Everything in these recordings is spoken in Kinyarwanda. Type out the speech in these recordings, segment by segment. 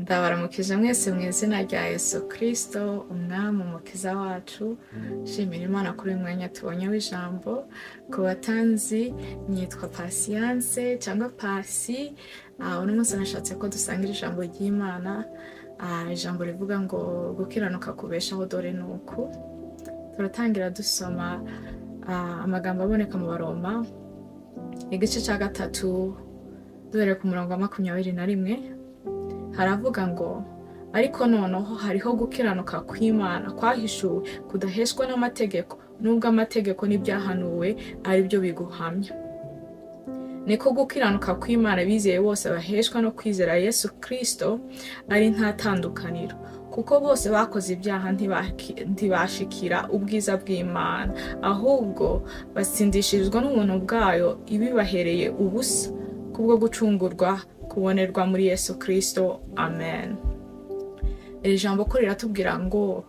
Ndabaramukije mwese mu izina rya Yesu Kristo, umwami umukiza wacu. Shimira Imana kuri uyu mwanya tubonye w'ijambo. Ku batanzi nitwa Patience cyangwa Pasi. Uno munsi nashatse ko dusangira ijambo ry'Imana. Ijambo rivuga ngo gukiranuka kubeshaho Dore Nuku. Turatangira dusoma amagambo aboneka mu Baroma igice cya 3 duhere ku murongo wa 21. Haravuga ngo ariko noneho hariho gukiranuka kw'Imana kwahishuwe kudaheshwa n'amategeko, nubwo amategeko n'ibyahanuwe ari byo biguhamya. Niko gukiranuka kw'Imana bizeye bose baheshwa no kwizera Yesu Kristo ari nta tandukaniro, kuko bose bakoze ibyaha ntibashikira ubwiza bw'Imana, ahubwo batsindishirizwa n'ubuntu bwayo ibibahereye ubusa kubwo gucungurwa kubonerwa muri Yesu Kristo. Amen. Iri jambo ko riratubwira ngo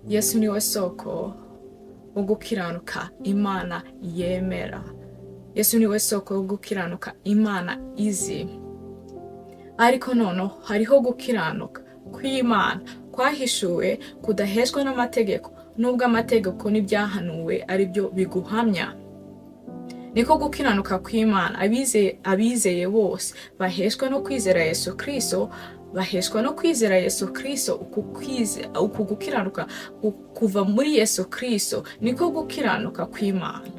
Yesu niwe soko wo gukiranuka Imana yemera. Yesu niwe soko wo gukiranuka Imana izi. Ariko noneho hariho gukiranuka kw'Imana kwahishuwe kudaheshwa n'amategeko, nubwo amategeko n'ibyahanuwe ari byo biguhamya. Niko gukiranuka kw'Imana abizeye bose baheshwa no kwizera Yesu Kristo, baheshwa no kwizera Yesu Kristo. Uku gukiranuka kuva muri Yesu Kristo niko gukiranuka kw'Imana.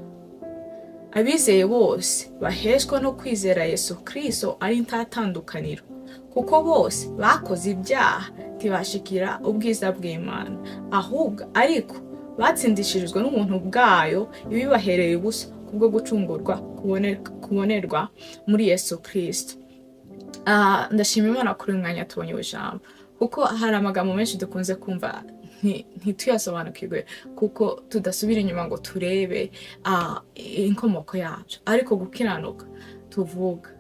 Abizeye bose baheshwa no kwizera Yesu Kristo ari nta tandukaniro, kuko bose bakoze ibyaha ntibashikira ubwiza bw'Imana, ahubwo ariko batsindishirizwa n'ubuntu bwayo ibibahereye ubusa kubwo gucungurwa kubonerwa muri Yesu Kristo. Ndashima Imana kuri umwanya tubonye ijambo, kuko hari amagambo menshi dukunze kumva ntituyasobanukirwe kuko tudasubira inyuma ngo turebe inkomoko yacu. Ariko gukiranuka tuvuga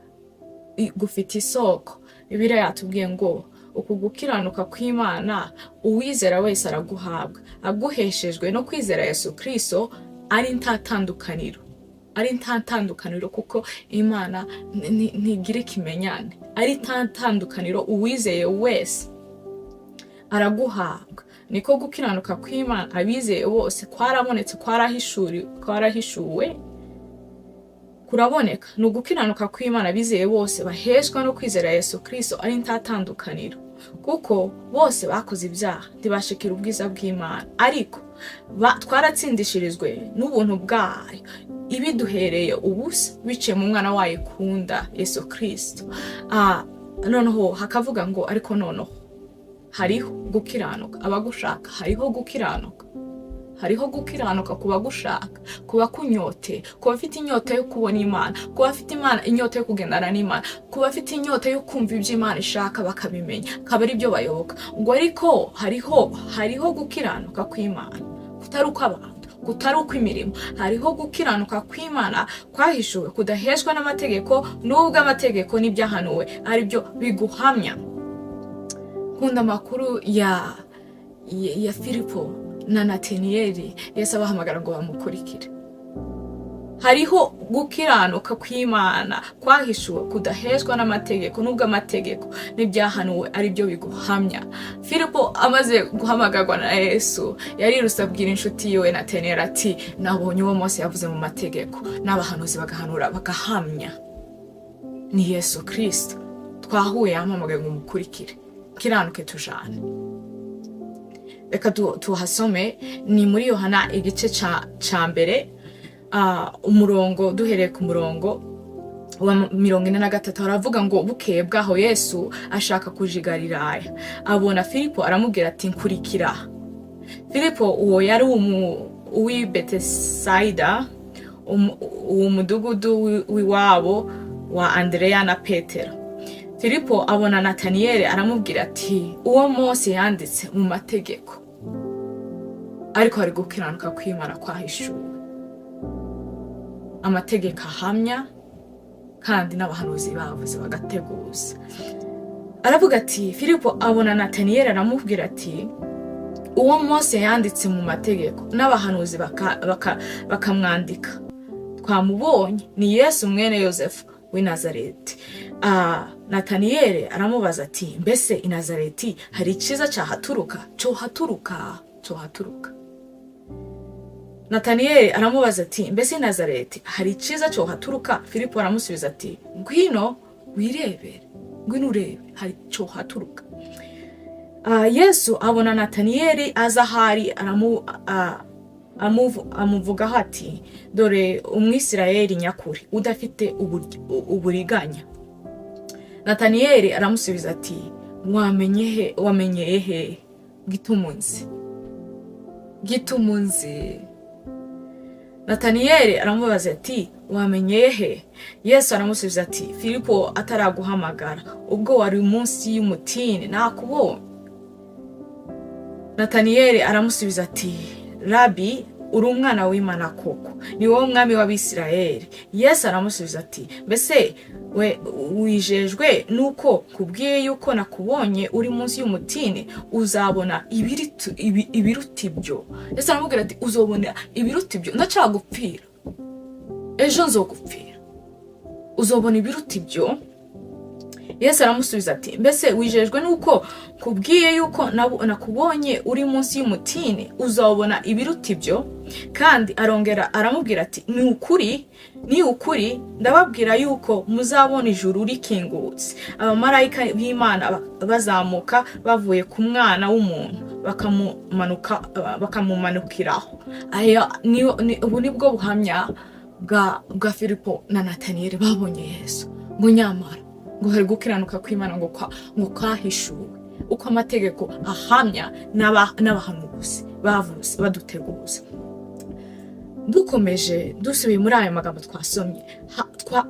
gufite isoko. Bibiliya yatubwiye ngo uku gukiranuka kw'Imana uwizera wese araguhabwa, aguheshejwe no kwizera Yesu Kristo ari nta tandukaniro, kuko Imana ntigira ikimenyane. Ari nta tandukaniro, uwizeye wese araguhabwa. Niko gukiranuka kw'Imana abizeye bose kwarabonetse, kwarahishuwe kuraboneka. Ni ugukiranuka kw'Imana abizeye bose baheshwa no kwizera Yesu Kristo ari nta tandukaniro, kuko bose bakoze ibyaha ntibashikira ubwiza bw'Imana, ariko twaratsindishirizwe n'ubuntu bwayo ibiduhereye ubusa biciye mu mwana wayo ikunda Yesu Kristo. Noneho hakavuga ngo ariko noneho hariho gukiranuka abagushaka. Hariho gukiranuka ku bagushaka, ku bakunyote, ku bafite inyota yo kubona Imana, ku bafite inyota yo kugendana n'Imana, ku bafite inyota yo kumva ibyo Imana ishaka bakabimenya, akaba ari byo bayoboka. Ngo ariko hariho gukiranuka kw'Imana kutari ukw'abantu, kutari ukw'imirimo. Hariho gukiranuka kw'Imana kwahishuwe kudaheshwa n'amategeko, nubwo amategeko n'ibyahanuwe ari byo biguhamya. Nkunda amakuru ya Filipo na Nataniyeli Yesu abahamagara ngo bamukurikire. Hariho gukiranuka kw'Imana kwahishuwe kudaheshwa n'amategeko, nubwo amategeko n'ibyahanuwe ari byo biguhamya. Filipo amaze guhamagarwa na Yesu yarirutse abwira inshuti yiwe Nataniyeli ati nabonye uwo Mose yavuze mu mategeko n'abahanuzi bagahanura bagahamya, ni Yesu Kristo. Twahuye yampamagaye ngo mukurikire, kiranuke tujane. Reka tuhasome, ni muri Yohana igice ca mbere, umurongo duhereye ku murongo wa 43. Haravuga ngo bukeye bwaho Yesu ashaka kuja i Galilaya, abona Filipo aramubwira ati nkurikira. Filipo uwo yari uwi Betesayida, uwo mudugudu w'iwabo wa Andreya na Petero. Filipo abona Nataniyeli aramubwira ati uwo Mose yanditse mu mategeko, ariko hari gukiranuka kw'Imana kwahishuwe. Amategeko ahamya kandi n'abahanuzi bavuze bagateguza. Aravuga ati Filipo abona Nataniyeli aramubwira ati uwo Mose yanditse mu mategeko n'abahanuzi bakamwandika, twamubonye, ni Yesu mwene Yosefu w'i Nazareti. Nataniyeli aramubaza ati mbese i Nazareti hari icyiza cyohaturuka. Nataniyeli aramubaza ati mbese i Nazareti hari icyiza cyohaturuka. Filipo aramusubiza ati ngwino urebe hari cyohaturuka. Yesu abona Nataniyeli aza ahari amuvugaho ati dore umwisirayeli nyakuri udafite uburiganya. Nataniyeli aramusubiza ati wamenyeye he? Gitumunzi. Nataniyeli aramubaza ati wamenyeye he? Yesu aramusubiza ati Filipo ataraguhamagara ubwo wari munsi y'umutini nakubonye. Nataniyeli aramusubiza ati Rabi, uri umwana w'Imana koko, ni wowe mwami w'Abisirayeli. Yesu aramusubiza ati mbese wijejwe nuko kubwiye yuko nakubonye uri munsi y'umutini uzabona ibiruta ibyo. Yesu aramubwira ati uzobona ibiruta ibyo, ndacagupfira, ejo nzogupfira, uzobona ibiruta ibyo. Yesu aramusubiza ati mbese wijejwe nuko kubwiye yuko nakubonye uri munsi y'umutini uzabona ibiruta ibyo. Kandi arongera aramubwira ati ni ukuri ndababwira yuko muzabona ijuru rikingutse, abamarayika b'Imana bazamuka bavuye ku mwana w'umuntu bakamumanukiraho. Ubu nibwo buhamya bwa Filipo na Nataniyeli babonye Yesu. Ngo nyamara ngo hari gukiranuka kw'Imana ngo kwahishuwe uko amategeko ahamya n'abahanuzi bavuze baduteguza. Dukomeje dusubiye muri aya magambo twasomye,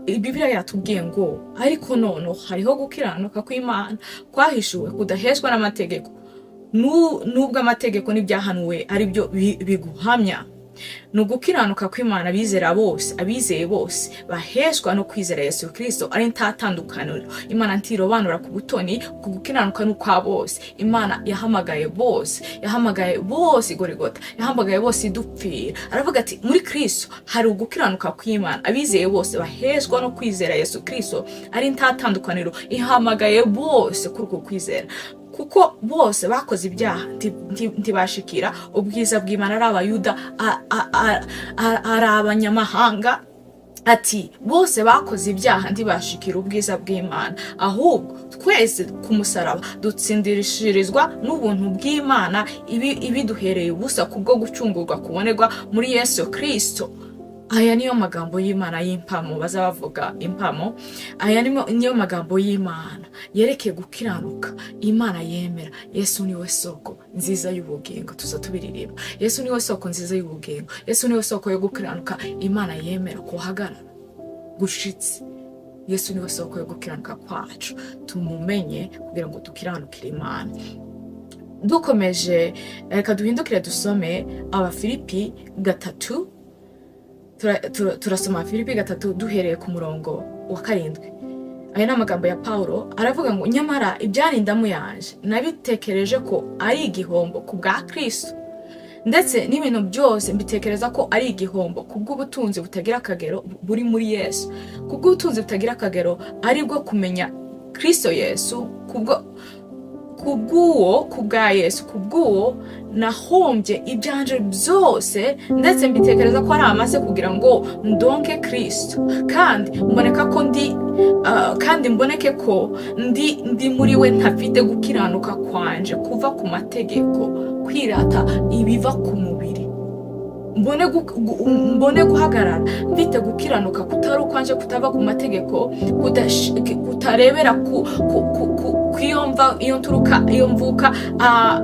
Bibiliya yatubwiye ngo ariko none hariho gukiranuka kw'Imana kwahishuwe kudaheshwa n'amategeko, nubwo amategeko n'ibyahanuwe ari byo biguhamya. Nugukiranuka kw'Imana abizeye bose baheshwa no kwizera Yesu Kristo ari ntatandukaniro. Imana ntirobanura ku butoni, ku gukiranuka n'ukwa bose. Imana yahamagaye bose Gorigota, yahamagaye bose idupfira. Aravuga ati muri Kristo hari ugukiranuka kw'Imana, abizeye bose baheshwa no kwizera Yesu Kristo ari ntatandukaniro. Ihamagaye bose kuri uko kwizera, kuko bose bakoze ibyaha ntibashikira ubwiza bw'Imana, ari Abayuda ari Abanyamahanga. Ati bose bakoze ibyaha ntibashikira ubwiza bw'Imana, ahubwo twese ku musaraba dutsindirishirizwa n'ubuntu bw'Imana ibiduhereye ubusa kubwo gucungurwa kubonerwa muri Yesu Kristo. Aya niyo magambo y'Imana y'impamo, bazabavuga impamo. Aya niyo magambo y'Imana yerekeye gukiranuka Imana yemera. Yesu niwe soko nziza y'ubugingo, tuzatubiririmba. Yesu niwe soko nziza y'ubugingo, Yesu niwe soko yo gukiranuka Imana yemera kuhagarara gushitse. Yesu niwe soko yo gukiranuka kwacu, tumumenye kugira ngo dukiranukire Imana. Dukomeje reka duhindukire dusome Abafilipi 3. Turasoma Filipi 3 duhereye ku murongo wa 7. Aya ni amagambo ya Paulo, aravuga ngo nyamara ibyarindamu yanje nabitekereje ko ari igihombo ku bwa Kristo, ndetse n'ibintu byose mbitekereza ko ari igihombo kubw'ubutunzi butagira akagero buri muri Yesu. Kubw'ubutunzi butagira akagero ari bwo kumenya Kristo Yesu, kubwa Yesu, kubw'uwo nahombye ibyanje byose, ndetse mbitekereza ko ari amase kugira ngo ndonke Kristo, kandi mboneke ko ndi muri we ntafite gukiranuka kwanje kuva ku mategeko, kwirata ibiva ku mubiri. Mbone guhagarara mfite gukiranuka kutari ukwanje kutava ku mategeko, kutarebera iyo nturuka iyo mvuka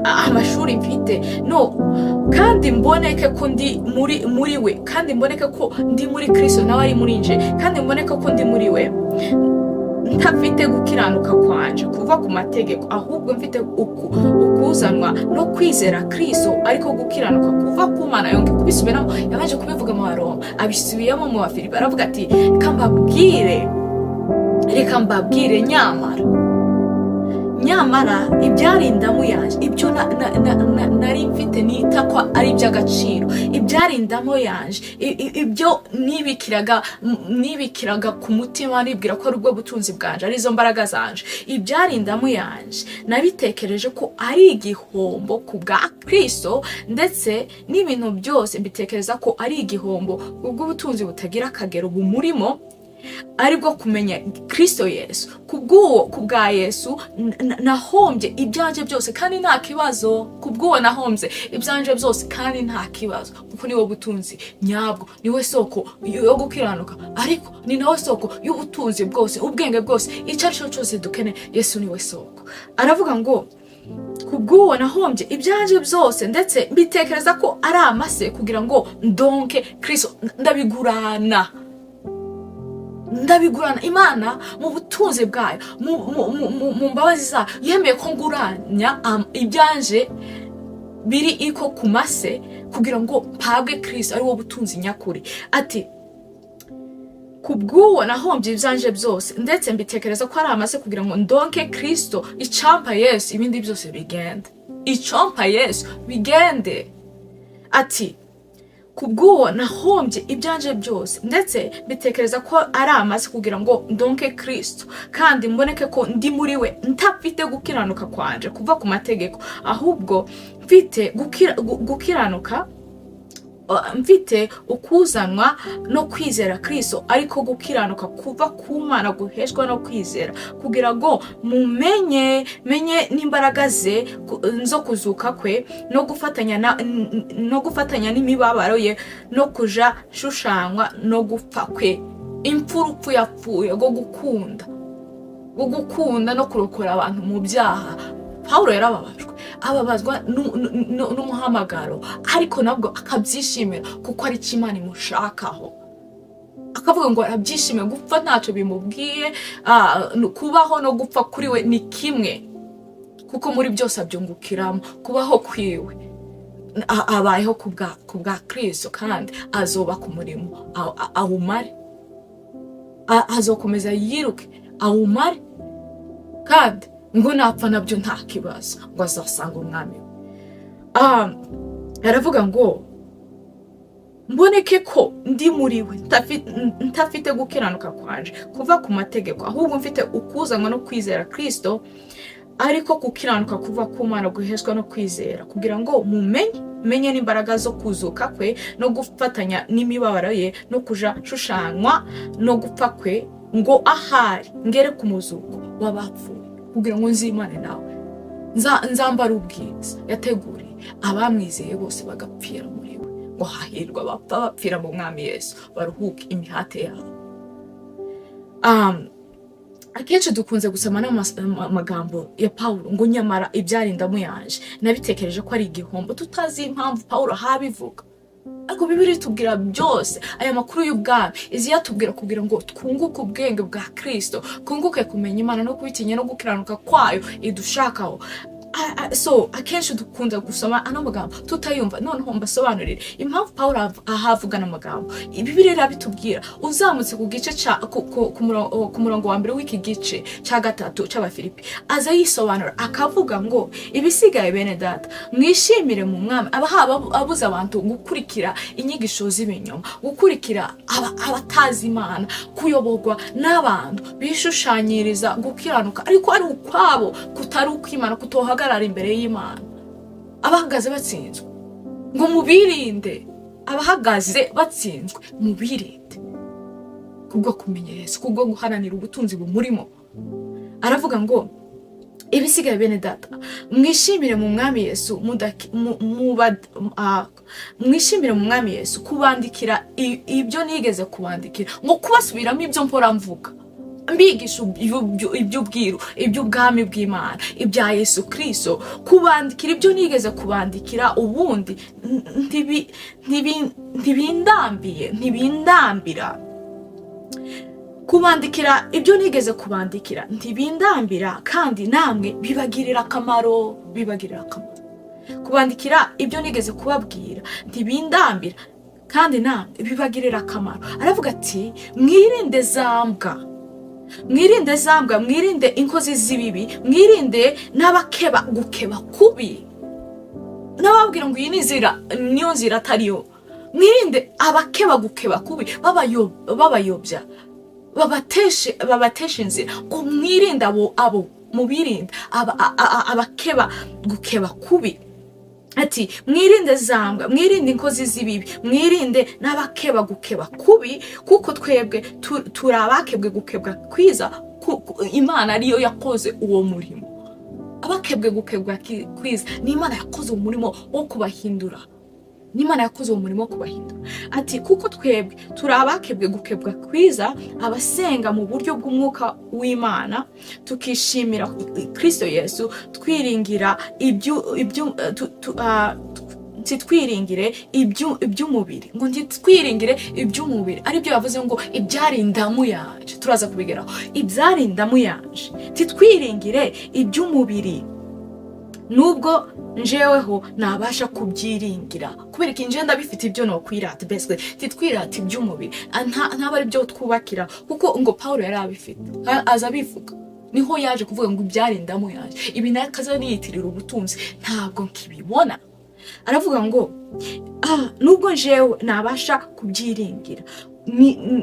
amashuri mfite, no, kandi mboneke ko ndi muri we, kandi mboneke ko ndi muri Kristo nawe ari muri nje, kandi mboneke ko ndi muri we ntafite gukiranuka kwanje kuva ku mategeko, ahubwo mfite ukuzanwa no kwizera Kristo ariko gukiranuka kuva ku Mana. Yonge kubisubiramo, yabanje kubivuga mu Baroma, abisubiyemo mu Bafilipi, aravuga ati reka mbabwire nyamara nyamara ibyarindamu yanje, ibyo nari mfite nita ko ari iby'agaciro, ibyarindamo yanje, ibyo nibikiraga ku mutima nibwira ko ari ubwo butunzi bwanje, arizo mbaraga zanje, ibyarindamo yanje nabitekereje ko ari igihombo ku bwa Kristo, ndetse n'ibintu byose mbitekereza ko ari igihombo ubwo butunzi butagira akagero bumurimo, aribwo kumenya Kristo Yesu. Kubwa Yesu nahombye ibyanje byose kandi nta kibazo. Kubw'uwo nahombye ibyanje byose kandi nta kibazo, kuko niwe butunzi nyabwo, niwe soko yo gukiranuka, ariko ni nawe soko y'ubutunzi bwose, ubwenge bwose, icyo ari cyo cyose dukeneye. Yesu niwe soko. Aravuga ngo kubw'uwo nahombye ibyanje byose, ndetse mbitekereza ko ari amase kugira ngo ndonke Kristo. Ndabigurana Imana mu butunzi bwayo, mu mbabazi zayo, yemeye ko nguranya ibyanje biri iko ku mase kugira ngo mpabwe Kristo, ari wo butunzi nyakuri. Ati kubw'uwo nahombye ibyanje byose, ndetse mbitekereza ko ari amase kugira ngo ndonke Kristo, icampa Yesu ibindi byose bigende, icampa Yesu bigende. Ati kubw'uwo nahombye ibyanje byose, ndetse mbitekereza ko ari amase kugira ngo ndonke Kristo, kandi mboneke ko ndi muri we, ntafite gukiranuka kwanje kuva ku mategeko, ahubwo mfite gukiranuka, mfite ukuzanwa no kwizera Kristo, ariko gukiranuka kuva ku Mana guheshwa no kwizera, kugira ngo menye n'imbaraga ze zo kuzuka kwe, no gufatanya n'imibabaro ye, no kuja shushanywa no gupfa kwe, impfurupfu yapfuye, go gukunda no kurokora abantu mu byaha. Pawulo yarababajwe, ababazwa n'umuhamagaro, ariko nabwo akabyishimira kuko ari cyo Imana imushakaho. Akavuga ngo arabyishimiye, gupfa ntacyo bimubwiye, kubaho no gupfa kuri we ni kimwe, kuko muri byose abyungukiramo. Kubaho kwiwe abayeho ku bwa Kristo, kandi azoba ku murimo awumare, azokomeza yiruke awumare, kandi ngo napfa nabyo nta kibazo, ngo azasanga umwami we. Aravuga ngo mboneke ko ndi muri we, ntafite gukiranuka kwanje kuva ku mategeko, ahubwo mfite ukuzanwa no kwizera Kristo, ariko gukiranuka kuva ku Mana guheshwa no kwizera, kugira ngo menye n'imbaraga zo kuzuka kwe, no gufatanya n'imibabaro ye, no kuja shushanywa no gupfa kwe, ngo ahari ngere ku muzuko w'abapfuye, kugira ngo nzimane nawe, nzambara ubwiza yateguriye abamwizeye bose bagapfira muri we, ngo hahirwa abapfa bapfira mu mwami Yesu, baruhuke imihate yabo. Akenshi dukunze gusoma n'amagambo ya Pawulo ngo nyamara ibyarindamo yanje nabitekereje ko ari igihombo, tutazi impamvu Pawulo habivuga. Ariko Bibiliya itubwira byose, aya makuru y'ubwami izi yatubwira kugira ngo twunguke ubwenge bwa Kristo, twunguke kumenya Imana no kubitinya no gukiranuka kwayo idushakaho. So akenshi dukunda gusoma ano magambo tutayumva, noneho mbasobanurire impamvu Pawulo ahavuga n'amagambo. Bibiliya irabitubwira. Uzamutse ku gice ku murongo wa mbere w'iki gice cya 3 cy'Abafilipi, aza yisobanura akavuga ngo ibisigaye bene data, mwishimire mu mwami. Abuza abantu gukurikira inyigisho z'ibinyoma, gukurikira abatazi Imana, kuyoborwa n'abantu bishushanyiriza gukiranuka, ariko ari ukwabo, kutari ukw'Imana, kutohagarara imbere y'Imana. Abahagaze batsinzwe ngo mubirinde, abahagaze batsinzwe mubirinde, kubwo kumenya Yesu, kubwo guharanira ubutunzi bumurimo. Aravuga ngo ibisigaye bene data, mwishimire mu mwami Yesu, mwishimire mu mwami Yesu, kubandikira ibyo nigeze kubandikira, ngo kubasubiramo ibyo mpora mvuga, mbigisha iby'ubwiru, iby'ubwami bw'Imana, ibya Yesu Kristo, kubandikira ibyo nigeze kubandikira, ubundi ntibindambira, kubandikira ibyo nigeze kubandikira ntibindambira, kandi namwe bibagirira akamaro, kubandikira ibyo nigeze kubabwira ntibindambira, kandi namwe bibagirira akamaro. Aravuga ati mwirinde zambwa mwirinde zambwa, mwirinde inkozi z'ibibi, mwirinde n'abakeba gukeba kubi. Nababwira ngo iyi niyo nzira atariyo. Mwirinde abakeba gukeba kubi, babayobya, babatesha inzira. Ngo mwirinde abo mubirinde abakeba gukeba kubi. Ati mwirinde zambwa, mwirinde inkozi z'ibibi, mwirinde n'abakeba gukeba kubi, kuko twebwe turabakebwe gukebwa kwiza. Imana ariyo yakoze uwo murimo. Abakebwe gukebwa kwiza ni Imana yakoze umurimo wo kubahindura. N'Imana yakoze uwo murimo wo kubahindura. Ati kuko twebwe turabakebwe gukebwa kwiza, abasenga mu buryo bw'umwuka w'Imana, tukishimira Kristo Yesu, twiringira twiringire iby'umubiri. Ngo twiringire iby'umubiri aribyo yavuze ngo ibyarindamu yanje. Turaza kubigeraho ibyarindamu yanje. Twiringire iby'umubiri nubwo njeweho nabasha kubyiringira, kubera ko nje ndabifite ibyo no kwirata. Beswe titwirata iby'umubiri, ntaba ari byo twubakira, kuko ngo Paulo yari abifite aza bivuga. Niho yaje kuvuga ngo ibyarindamu yanje. Ibi nakaza niyitirira ubutunzi ntabwo nkibibona. Aravuga ngo nubwo njewe nabasha kubyiringira,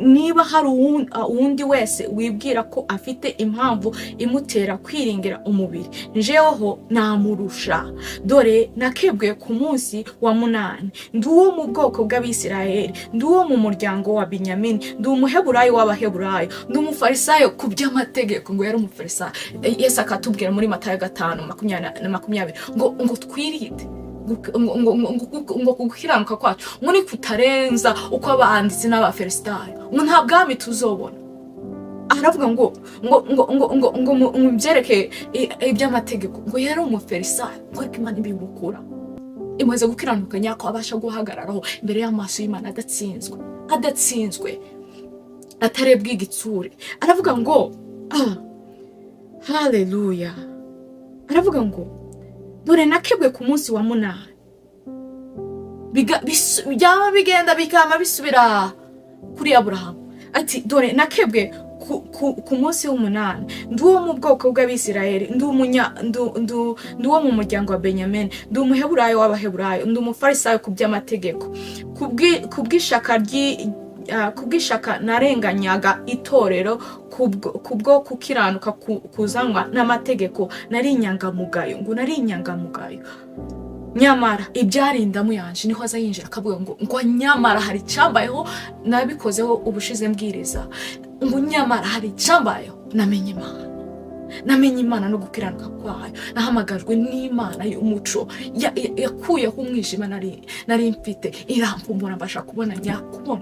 niba hari uwundi wese wibwira ko afite impamvu imutera kwiringira umubiri, njeweho namurusha. Dore nakebwe ku munsi wa 8, ndi uwo mu bwoko bw'Abisirayeli, ndi uwo mu muryango wa Benyamini, ndi umuheburayo w'Abaheburayo, ndi umufarisayo ku by'amategeko. Ngo yari umufarisayo. Yesu akatubwira muri Matayo 5:20 ngo twirinde ngo gukiranuka kwacu muri kutarenza uko abanditsi n'abaferisitayo, ngo nta bwami tuzobona. Aravuga ngo mu byerekeye iby'amategeko, ngo yari umufarisayo, ngo ariko Imana ibimukura. Imaze gukiranuka nyako abasha guhagararaho imbere y'amaso y'Imana adatsinzwe, atarebwa igitsure. Aravuga ngo haleluya. Aravuga ngo dore nakebwe ku munsi wa 8. Byaba bigenda bikama bisubira kuri Aburahamu. Ati dore nakebwe ku munsi w'8, ndi uwo mu bwoko bw'Abisirayeli, ndi uwo mu muryango wa Benyamini, ndi umuheburayo w'Abaheburayo, ndi umufarisayo ku by'amategeko. Kubw'ishaka narenganyaga itorero, kubwo kukiranuka kuzanwa n'amategeko, nari inyangamugayo. Ngo nari inyangamugayo, nyamara ibyarindamu yanje. Niho aza yinjira akavuga ngo nyamara hari icyambayeho, nabikozeho ubushize mbwiriza. Ngo nyamara hari icyambayeho, namenye Imana no gukiranuka kwayo. Nahamagajwe n'Imana y'umuco, yakuyeho umwijima nari mfite, irampumbura mbasha kubona nyakubona.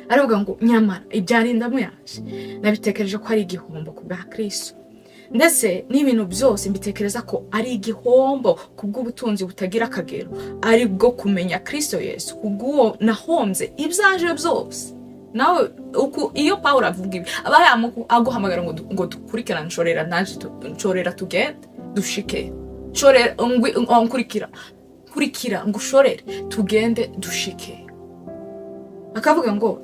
Aravuga ngo nyamara ibyarindamu yanje nabitekereje ko ari igihombo ku bwa Kristo, ndetse n'ibintu byose mbitekereza ko ari igihombo kubw'ubutunzi butagira akagero, ari bwo kumenya Kristo Yesu. Kubw'uwo nahombye ibyaje byose. Nawe iyo Paulo avuga ibi, aba aguhamagara ngo dukurikirane. Nshorera naje nshorera tugende dushike, nshorera kurikira ngo ushorere tugende dushike. Akavuga ngo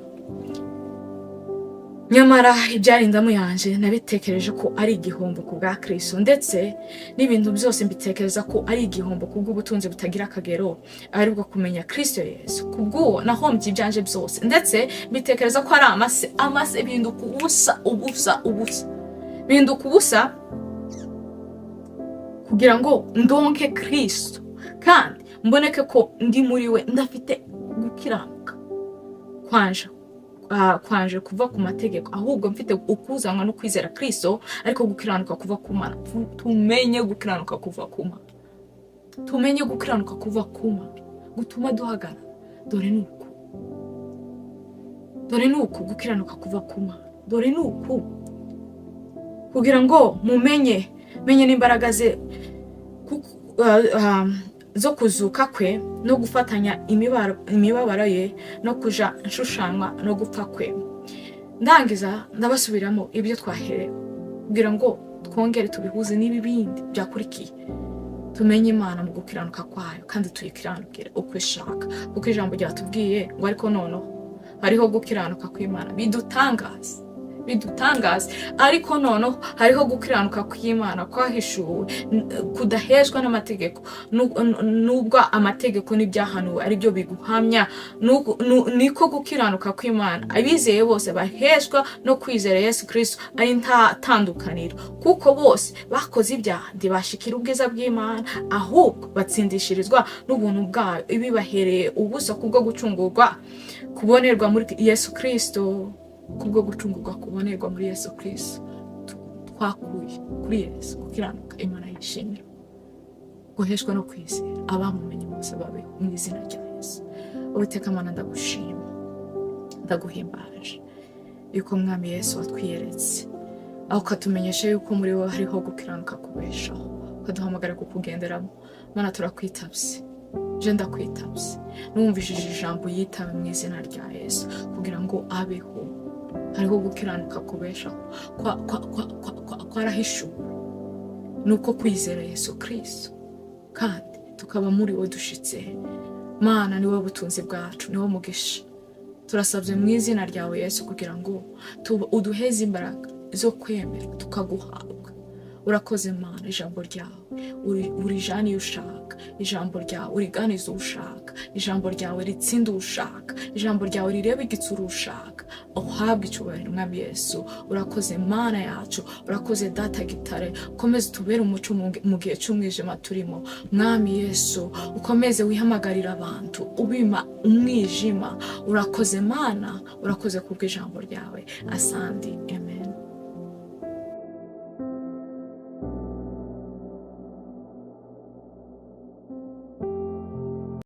nyamara ibyarindamu yanje nabitekereje ko ari igihombo ku bwa Kristo, ndetse n'ibintu byose mbitekereza ko ari igihombo kubw'ubutunzi butagira akagero, ari bwo kumenya Kristo Yesu. Kubw'uwo nahombye ibyanje byose, ndetse mbitekereza ko ari amase binduka ubusa kugira ngo ndonke Kristo, kandi mboneke ko ndi muri we, ndafite gukiranuka kwanje kuva ku mategeko, ahubwo mfite ukuzanwa no kwizera Kristo, ariko gukiranuka kuva ku Mana. Tumenye gukiranuka kuva ku Mana, tumenye gukiranuka kuva ku Mana gutuma duhagarara. Dore nuku gukiranuka kuva ku Mana. Dore nuku kugira ngo mumenye n'imbaraga ze zo kuzuka kwe, no gufatanya imibabaro ye, no kuja nshushanywa no gupfa kwe. Ndangiza ndabasubiramo ibyo twaherewe kugira ngo twongere tubihuze n'ibibindi byakurikiye. Tumenye Imana mu gukiranuka kwayo, kandi tuyikiranukire uko ishaka, kuko ijambo ryatubwiye ngo ariko noneho hariho gukiranuka kw'Imana bidutangaza. bidutangaza. Ariko noneho hariho gukiranuka kw'Imana kwahishuwe kudahezwa n'amategeko, nubwo amategeko n'ibyahanuwe ari byo biguhamya. Niko gukiranuka kw'Imana abizeye bose bahezwa no kwizera Yesu Kristo ari nta tandukaniro, kuko bose bakoze ibyaha ntibashikira ubwiza bw'Imana, ahubwo batsindishirizwa n'ubuntu bwayo ibibahereye ubusa kubwo gucungurwa kubonerwa muri Yesu Kristo, kubwo gucungurwa kubonerwa muri Yesu Kristo twakuye kuri Yesu. Gukiranuka Imana yishimira, guheshwa no kwizera abamumenye bose babeho mu izina rya Yesu. Uwiteka Mana, ndagushima ndaguhimbaje yuko Mwami Yesu watwiyeretse, aho ukatumenyesha yuko muri wowe hariho gukiranuka kubeshaho, ukaduhamagara kukugenderamo. Mana, turakwitabye, je ndakwitabye, numvishije ijambo yitabe mu izina rya Yesu kugira ngo abeho. Hariho gukiranuka kubeshaho kwarahishuwe nuko kwizera Yesu Kristo, kandi tukaba muri wowe dushitse. Mana, ni wowe butunzi bwacu, ni wowe mugisha. Turasabye mu izina ryawe Yesu kugira ngo uduheze imbaraga zo kwemera tukaguhabwa. Urakoze Mana, ijambo ryawe urijana iyo ushaka, ijambo ryawe uriganiza ushaka, ijambo ryawe ritsinda ushaka, ijambo ryawe rireba igitsura ushaka. Uhabwe icyubahiro Mwami Yesu. Urakoze Mana yacu, urakoze Data gitare, ukomeze tubere umuco mu gihe cy'umwijima turimo. Mwami Yesu, ukomeze wihamagarira abantu ubima umwijima. Urakoze Mana, urakoze kubw'ijambo ryawe. Asandi